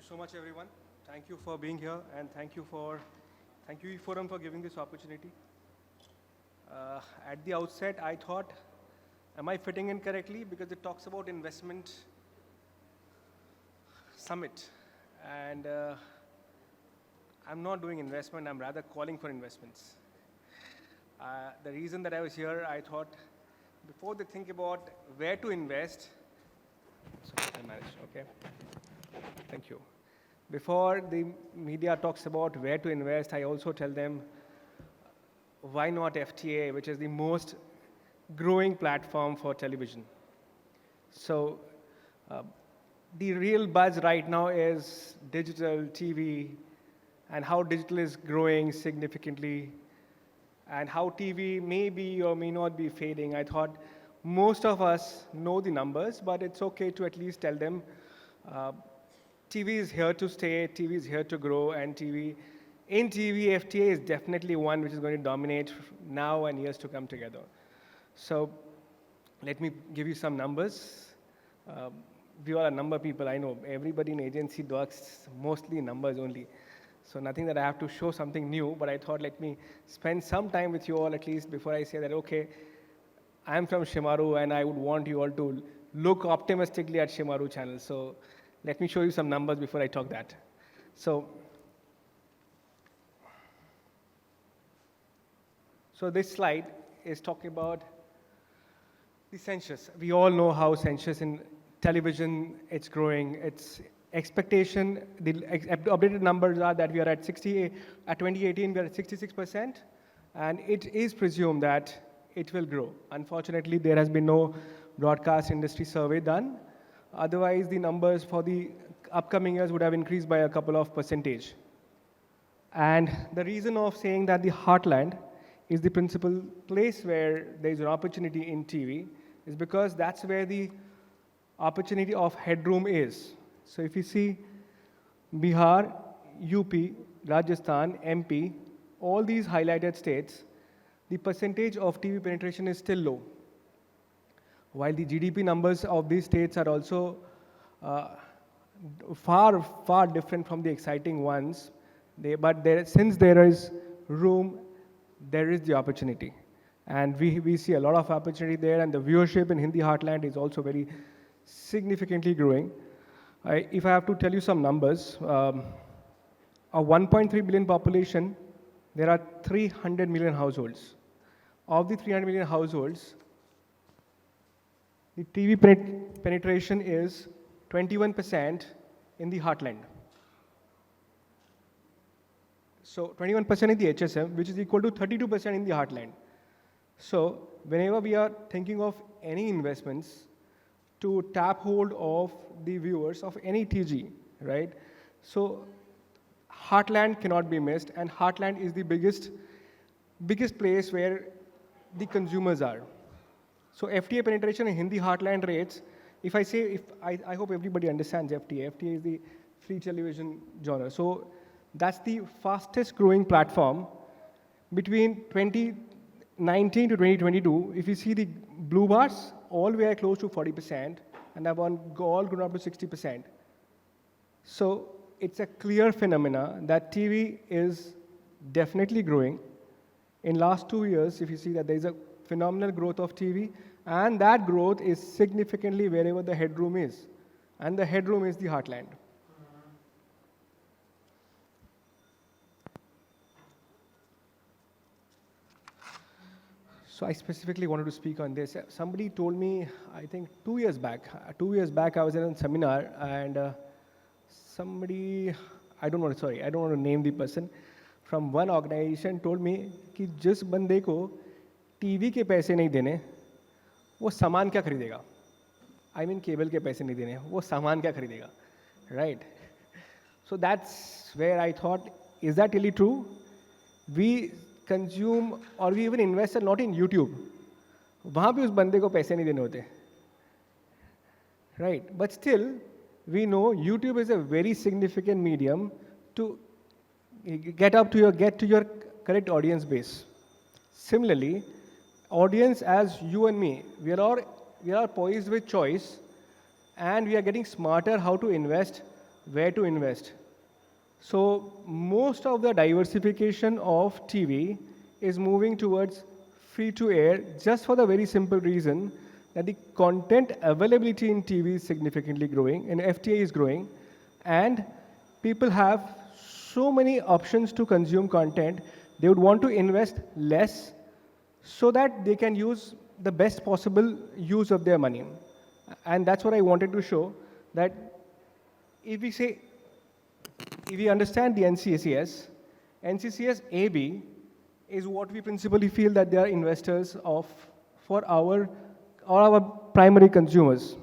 so much, everyone. Thank you for being here, and thank you Forum for giving this opportunity. At the outset, I thought, am I fitting in correctly? Because it talks about investment summit, and I'm not doing investment. I'm rather calling for investments. The reason that I was here, I thought, before they think about where to invest, sorry, I managed, okay. Thank you. Before the media talks about where to invest, I also tell them, why not FTA, which is the most growing platform for television. So the real buzz right now is digital TV and how digital is growing significantly and how TV may be or may not be fading. I thought most of us know the numbers, but it's okay to at least tell them TV is here to stay, TV is here to grow, and in TV, FTA is definitely one which is going to dominate now and years to come together. So let me give you some numbers. We all are number people, I know. Everybody in agency works mostly numbers only. So nothing that I have to show something new, but I thought let me spend some time with you all at least before I say that, okay, I'm from Shemaroo and I would want you all to look optimistically at Shemaroo channel. So let me show you some numbers before I talk that. So this slide is talking about the census. We all know how census in television, it's growing. It's expectation, the updated numbers are that we are at 2018, we are at 66%, and it is presumed that it will grow. Unfortunately, there has been no broadcast industry survey done. Otherwise, the numbers for the upcoming years would have increased by a couple of percentage. And the reason of saying that the heartland is the principal place where there is an opportunity in TV is because that's where the opportunity of headroom is. So if you see Bihar, UP, Rajasthan, MP, all these highlighted states, the percentage of TV penetration is still low. While the GDP numbers of these states are also far, far different from the exciting ones, since there is room, there is the opportunity. And we see a lot of opportunity there, and the viewership in Hindi Heartland is also very significantly growing. If I have to tell you some numbers, a 1.3 billion population, there are 300 million households. Of the 300 million households, the TV penetration is 21% in the heartland. So 21% in the HSM, which is equal to 32% in the heartland. So whenever we are thinking of any investments to tap hold of the viewers of any TG, right? So heartland cannot be missed, and heartland is the biggest place where the consumers are. So FTA penetration in Hindi Heartland rates, I hope everybody understands FTA. FTA is the free television genre. So that's the fastest growing platform between 2019 to 2022. If you see the blue bars, all were close to 40%, and have all grown up to 60%. So it's a clear phenomena that TV is definitely growing. In last 2 years, if you see that there is a phenomenal growth of TV, and that growth is significantly wherever the headroom is. And the headroom is the heartland. So I specifically wanted to speak on this. Somebody told me, I think 2 years back, I was in a seminar, and somebody, I don't want to name the person, from one organization told me कि जिस बंदे को TV के पैसे नहीं देने, वो सामान क्या खरीदेगा? I mean केबल के पैसे नहीं देने, वो सामान क्या खरीदेगा? Right? So that's where I thought, is that really true? We consume or we even invest a lot in YouTube. वहाँ भी उस बंदे को पैसे नहीं देने होते. Right? But still, we know YouTube is a very significant medium to get to your correct audience base. Similarly, audience as you and me, we are poised with choice, and we are getting smarter how to invest where to invest. So most of the diversification of TV is moving towards free to air just for the very simple reason that the content availability in TV is significantly growing and FTA is growing, and people have so many options to consume content. They would want to invest less so that they can use the best possible use of their money. And that's what I wanted to show, that if we say, if we understand the NCCS, NCCS AB is what we principally feel that they are investors of for our primary consumers.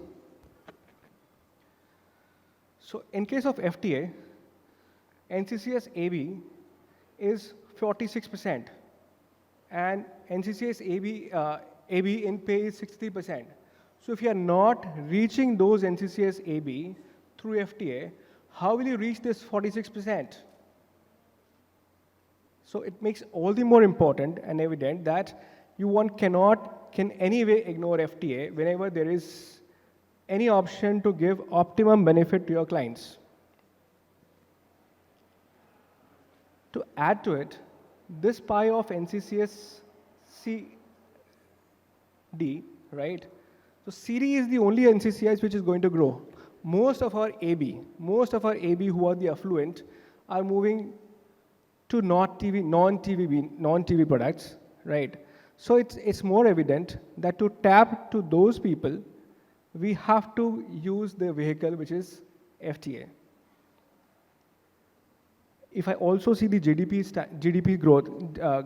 So in case of FTA, NCCS AB is 46%, and NCCS AB in pay is 60%. So if you are not reaching those NCCS AB through FTA, how will you reach this 46%? So it makes all the more important and evident that can anyway ignore FTA whenever there is any option to give optimum benefit to your clients. To add to it, this pie of NCCS CD, right? So CD is the only NCCS which is going to grow. Most of our AB who are the affluent are moving to non-TV products, right? So it's more evident that to tap to those people, we have to use the vehicle which is FTA. If I also see the GDP growth,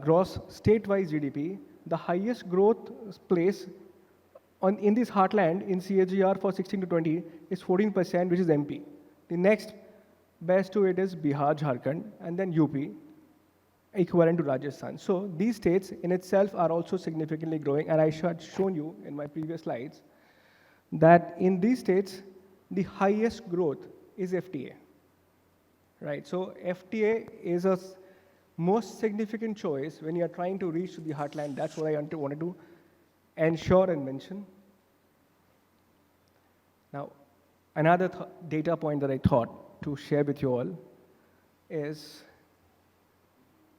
gross state-wise GDP, the highest growth place in this heartland in CAGR for 16 to 20 is 14%, which is MP. The next best to it is Bihar, Jharkhand, and then UP, equivalent to Rajasthan. So these states in itself are also significantly growing, and I had shown you in my previous slides that in these states, the highest growth is FTA. Right, so FTA is a most significant choice when you are trying to reach the heartland. That's what I wanted to ensure and mention. Now, another data point that I thought to share with you all is,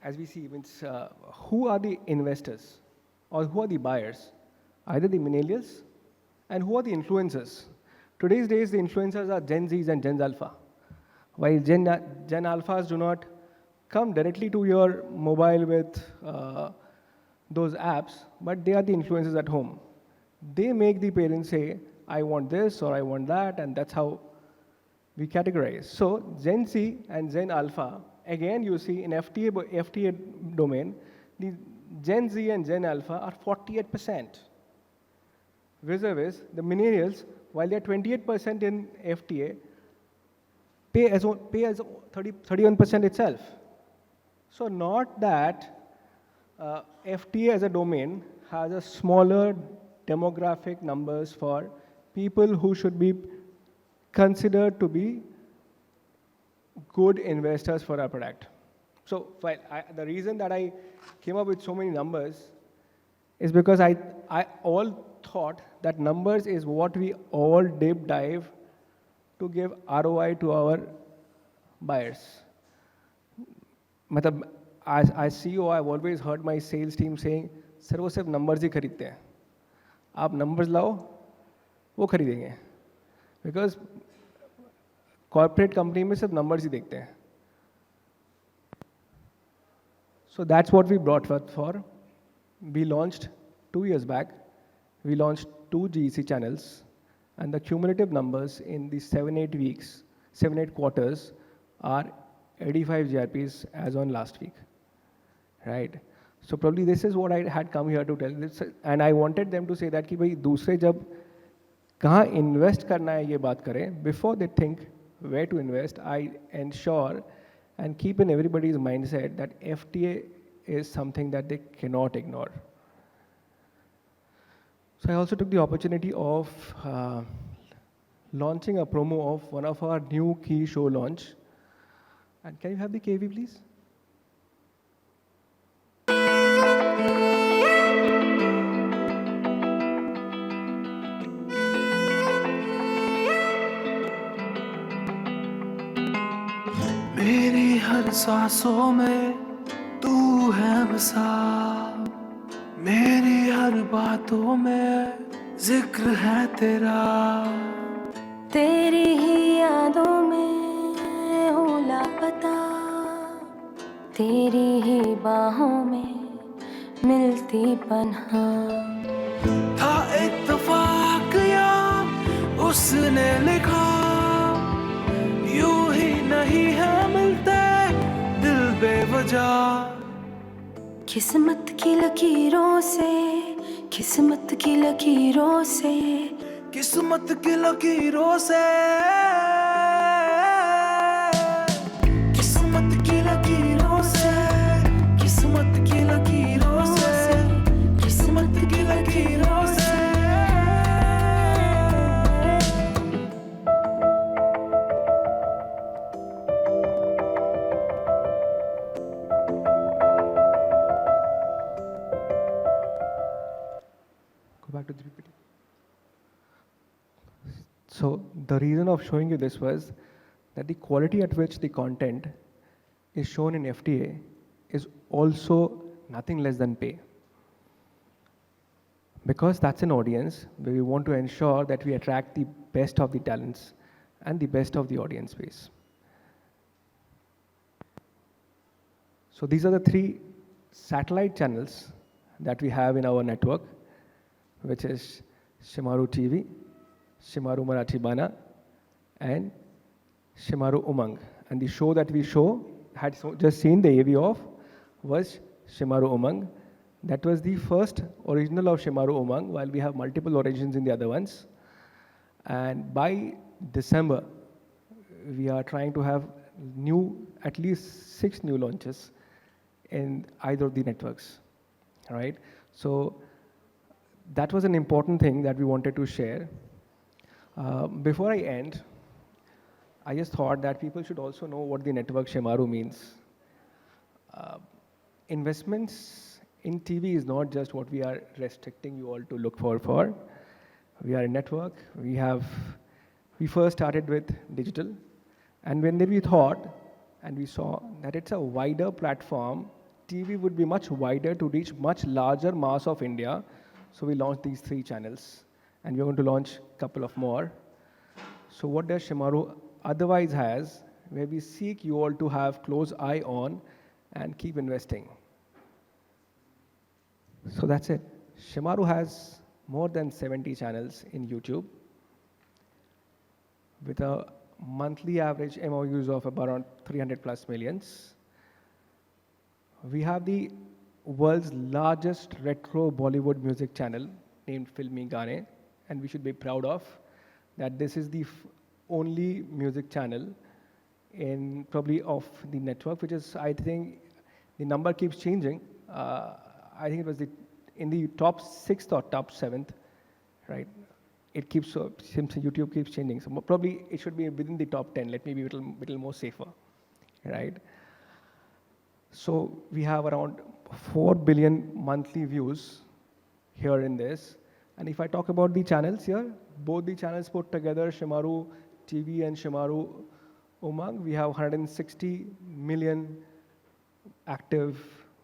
as we see, who are the investors or who are the buyers? Either the millennials, and who are the influencers? Today's days, the influencers are Gen Zs and Gen Alpha. While Gen Alphas do not come directly to your mobile with those apps, but they are the influencers at home. They make the parents say, I want this or I want that, and that's how we categorize. So Gen Z and Gen Alpha, again you see in FTA domain, the Gen Z and Gen Alpha are 48%. Vis-a-vis the millennials, while they're 28% in FTA, pay as 31% itself. So not that FTA as a domain has a smaller demographic numbers for people who should be considered to be good investors for our product. So the reason that I came up with so many numbers is because I all thought that numbers is what we all deep dive to give ROI to our buyers. As CEO, I've always heard my sales team saying, "Sir, वो सिर्फ numbers ही खरीदते हैं. आप numbers लाओ, वो खरीदेंगे." Because corporate company में सिर्फ numbers ही देखते हैं. So that's what we brought forth for. We launched 2 years back. We launched 2 GEC channels. And the cumulative numbers in the 7-8 weeks, 7-8 quarters are 85 GRPs as on last week, right? So probably this is what I had come here to tell this, and I wanted them to say that कि भाई दूसरे जब कहाँ invest करना है ये बात करें, before they think where to invest, I ensure and keep in everybody's mindset that FTA is something that they cannot ignore. So I also took the opportunity of launching a promo of one of our new key show launch. And can you have the KV, please? मेरी हर सांसों में तू है बसा, मेरी हर बातों में जिक्र है तेरा, तेरी ही यादों में हूँ लापता, तेरी ही बाहों में मिलती पन्हा। था इत्तेफाक या उसने लिखा, यूं ही नहीं है मिलते दिल बेवजह। किस्मत की लकीरों से, किस्मत की लकीरों से, किस्मत की लकीरों से, किस्मत की लकीरों से, किस्मत की लकीरों से, किस्मत की लकीरों से। Go back to the PPT. So the reason of showing you this was that the quality at which the content is shown in FTA is also nothing less than pay. Because that's an audience where we want to ensure that we attract the best of the talents and the best of the audience base. So these are the 3 satellite channels that we have in our network, which is Shemaroo TV, Shemaroo Marathi Bana, and Shemaroo Umang. And the show that we had just seen the AV of was Shemaroo Umang. That was the first original of Shemaroo Umang, while we have multiple origins in the other ones. And by December, we are trying to have at least 6 new launches in either of the networks, right? So that was an important thing that we wanted to share. Before I end, I just thought that people should also know what the network Shemaroo means. Investments in TV is not just what we are restricting you all to look for. We are a network. We first started with digital, and when we thought and we saw that it's a wider platform, TV would be much wider to reach much larger mass of India. So we launched these 3 channels, and we're going to launch a couple of more. So what does Shemaroo otherwise has, where we seek you all to have close eye on and keep investing? So that's it. Shemaroo has more than 70 channels in YouTube with a monthly average MOUs of around 300 plus millions. We have the world's largest retro Bollywood music channel named Filmi Gaane, and we should be proud of that. This is the only music channel in probably of the network, which is, I think, the number keeps changing. I think it was in the top 6th or top 7th, right? It keeps, since YouTube keeps changing, so probably it should be within the top 10. Let me be a little more safer, right? So we have around 4 billion monthly views here in this. And if I talk about the channels here, both the channels put together, Shemaroo TV and Shemaroo Umang, we have 160 million active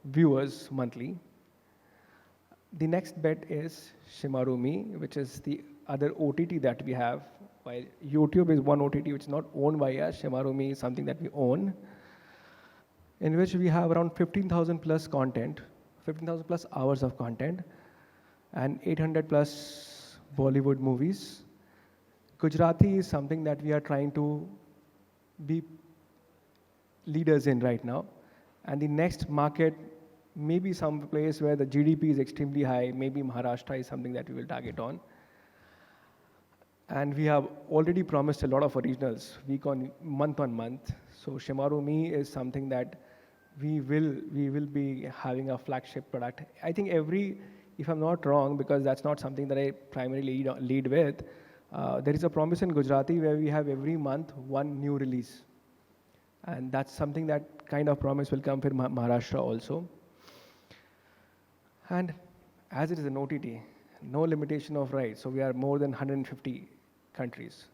viewers monthly. The next bet is Shemaroo Me, which is the other OTT that we have. While YouTube is one OTT which is not owned by us, Shemaroo Me is something that we own, in which we have around 15,000 plus content, 15,000 plus hours of content, and 800 plus Bollywood movies. Gujarati is something that we are trying to be leaders in right now. And the next market, maybe some place where the GDP is extremely high, maybe Maharashtra is something that we will target on. And we have already promised a lot of originals month on month. So Shemaroo Me is something that we will be having a flagship product. I think if I'm not wrong, because that's not something that I primarily lead with, there is a promise in Gujarati where we have every month one new release. And that's something that kind of promise will come for Maharashtra also. And as it is an OTT, no limitation of rights. So we are more than 150 countries.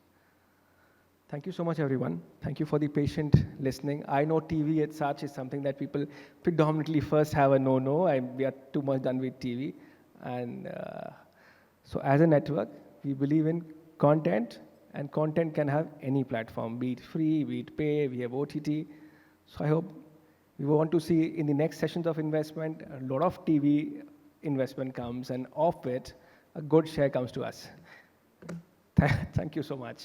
Thank you so much, everyone. Thank you for the patient listening. I know TV as such is something that people predominantly first have a no-no. We are too much done with TV. And so as a network, we believe in content, and content can have any platform, be it free, be it pay, we have OTT. So I hope we want to see in the next sessions of investment, a lot of TV investment comes, and off it, a good share comes to us. Thank you so much.